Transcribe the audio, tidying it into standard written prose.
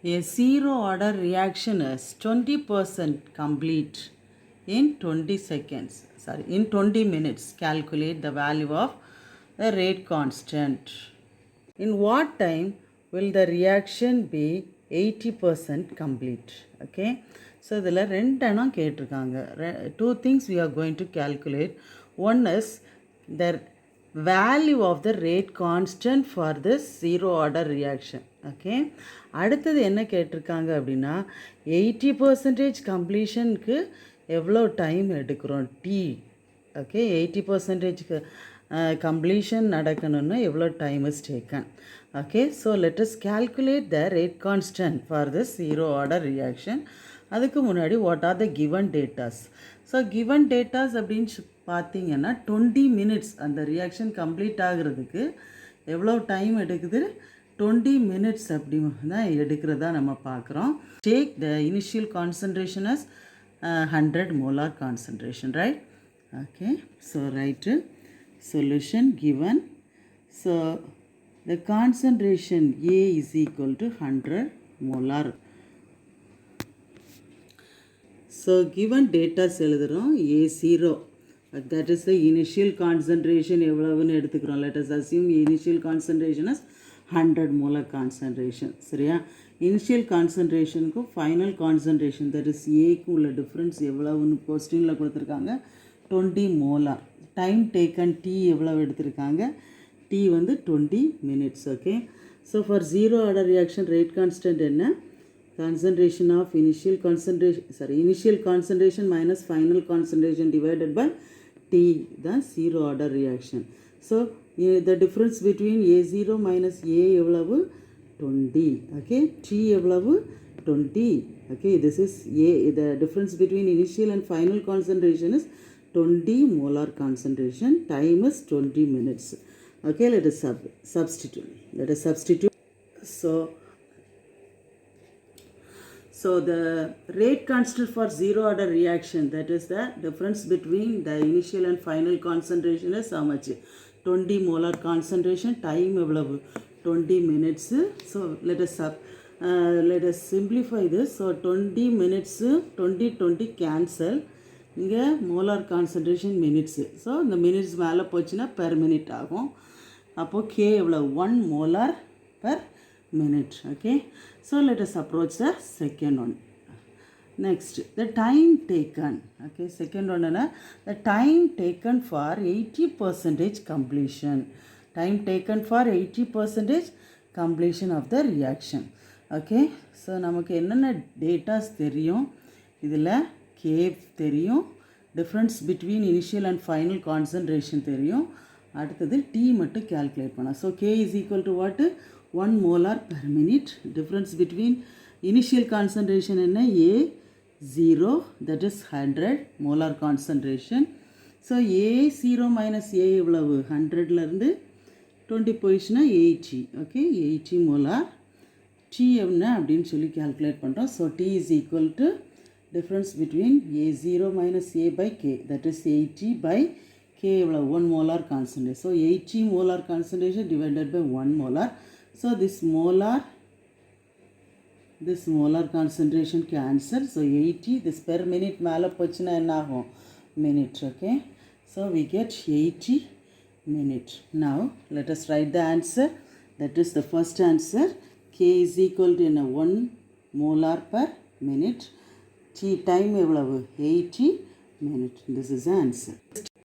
A zero order reaction is 20% complete in 20 seconds. Sorry, in 20 minutes. Calculate the value of the rate constant. In what time will the reaction be 80% complete? Okay. So, இதில் ரெண்டு எண்ணம் கேட்டிருக்காங்க. Two things we are going to calculate. One is the value of the rate constant for this zero order reaction. Okay. அடுத்தது என்ன கேட்டிருக்காங்க அப்படின்னா 80% கம்ப்ளீஷனுக்கு எவ்வளோ time எடுக்கிறோம் டி. ஓகே, 80%க்கு கம்ப்ளீஷன் நடக்கணும்னா எவ்வளோ time is taken. Okay, so let us calculate the rate constant for this zero order reaction. அதுக்கு முன்னாடி what are the given datas. So given datas அப்படின்னு பார்த்தீங்கன்னா 20 மினிட்ஸ் அந்த ரியாக்ஷன் கம்ப்ளீட் ஆகிறதுக்கு எவ்வளோ டைம் எடுக்குது, 20 மினிட்ஸ் அப்படி தான் எடுக்கிறதா நம்ம பார்க்குறோம். Take the initial concentration as 100 molar concentration, right? Okay, so write solution given. So the concentration A is equal to 100 molar. So given data எழுதுறோம் A0, that is the initial concentration எவ்வளவுன்னு எடுத்துக்கிறோம். Let us assume initial concentration is 100 molar concentration. சரியா? Initial கான்சன்ட்ரேஷனுக்கும் final concentration that is ஏக்கும் உள்ள difference எவ்வளவுன்னு கொஸ்டினில் கொடுத்துருக்காங்க 20 மோலார். டைம் டேக்கன் டி எவ்வளவு எடுத்திருக்காங்க, டி வந்து 20 minutes. Okay, so for zero order reaction rate constant என்ன, concentration of initial concentration minus final concentration divided by t தான் zero order reaction. So the difference between A0 minus A எவ்வளவு 20. Okay, T எவ்வளவு 20. Okay, this is A. The difference between initial and final concentration is 20 molar concentration. Time is 20 minutes. Okay, let us substitute. So the rate constant for zero order reaction, that is the difference between the initial and final concentration is how much? 20 molar concentration. Time எவ்வளவு 20 minutes. So let us simplify this. So 20 minutes 20 cancel. இங்கே molar concentration minutes. So இந்த minutes மேலே போச்சுன்னா per minute ஆகும். அப்போது K எவ்வளோ 1 molar per minute. Okay, so let us approach the second one. Next, the time taken. Okay, second one is the time taken for 80% completion. Time taken for 80% completion of the reaction. Okay, so நமக்கு என்னென்ன datas தெரியும், இதில் K தெரியும், difference between initial and final concentration தெரியும், அடுத்தது T மட்டும் calculate பண்ணலாம். So K is equal to what? 1 molar per minute. Difference between initial concentration என்ன A0, that is 100 molar concentration. So A0 minus A எவ்வளவு 100லேருந்து 20 போயிடுச்சுன்னா 80. Okay, 80 molar. T என்ன அப்படின்னு சொல்லி calculate பண்ணுறோம். So T is equal to difference between A0 minus A by K, that is 80 by K எவ்வளவு 1 molar concentration. So 80 molar concentration divided by 1 molar. So this molar concentration cancel. So 80, this per minute மேலே போச்சுன்னா என்ன ஆகும் minute. Okay, so we get 80 minute. Now let us write the answer. That is the first answer. K is equal to 1 molar per minute. T time எவ்வளவு 80 minute. This is the answer.